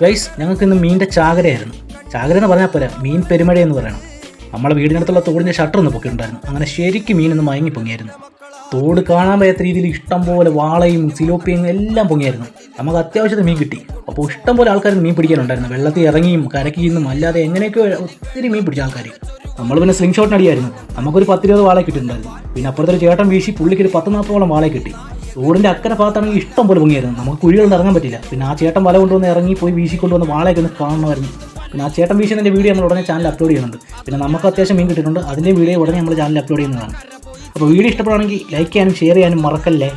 Guys, ഞങ്ങൾക്ക് ഇന്ന് മീനിൻ്റെ ചാകരയായിരുന്നു. ചാകര എന്ന് പറഞ്ഞാൽ പോരാ, മീൻ പെരുമഴ എന്ന് പറയണം. നമ്മളെ വീടിനടുത്തുള്ള തോടിൻ്റെ ഷട്ടർ ഒന്ന് പൊക്കിയിട്ടുണ്ടായിരുന്നു. അങ്ങനെ ശരിക്കും മീനൊന്ന് മയങ്ങി പൊങ്ങിയായിരുന്നു. തോട് കാണാൻ വയ്യാത്ത രീതിയിൽ ഇഷ്ടം പോലെ വാളയും സിലോപ്പിയും എല്ലാം പൊങ്ങിയായിരുന്നു. നമുക്ക് അത്യാവശ്യത്തിന് മീൻ കിട്ടി. അപ്പോൾ ഇഷ്ടം പോലെ ആൾക്കാർ മീൻ പിടിക്കാനുണ്ടായിരുന്നു. വെള്ളത്തിൽ ഇറങ്ങിയും കരക്കിന്നും അല്ലാതെ എങ്ങനെയൊക്കെ ഒത്തിരി മീൻ പിടിച്ച ആൾക്കാർ. നമ്മൾ പിന്നെ സ്ലിംഗ് ഷോട്ടിനടിയായിരുന്നു. നമുക്കൊരു 10-20 വാള കിട്ടിയിട്ടുണ്ടായിരുന്നു. പിന്നെ അപ്പുറത്തൊരു ചേട്ടൻ വീശി പുള്ളിക്ക് ഒരു 10-40 വാള കിട്ടി. തോടിൻ്റെ അക്കരെ ഭാഗത്താണെങ്കിൽ ഇഷ്ടം പോലെ പൊങ്ങിയായിരുന്നു. നമുക്ക് കുഴികളൊന്നും ഇറങ്ങാൻ പറ്റില്ല. പിന്നെ ആ ചേട്ടൻ വല കൊണ്ടുവന്ന് ഇറങ്ങി പോയി വീശിക്കൊണ്ടുവന്ന് വാളയൊക്കെ ഒന്ന് കാണണമായിരുന്നു. പിന്നെ ആ ചേട്ടൻ വീശിയതിൻ്റെ വീഡിയോ നമ്മൾ ഉടനെ ചാനൽ അപ്ലോഡ് ചെയ്യുന്നുണ്ട്. പിന്നെ നമുക്ക് അത്യാവശ്യം മീൻ കിട്ടിയിട്ടുണ്ട്. അതിൻ്റെ വീഡിയോ ഉടനെ നമ്മൾ ചാനൽ അപ്ലോഡ് ചെയ്യുന്നതാണ്. അപ്പോൾ വീഡിയോ ഇഷ്ടപ്പെടുകയാണെങ്കിൽ ലൈക്ക് ചെയ്യാനും ഷെയർ ചെയ്യാനും മറക്കല്ലേ.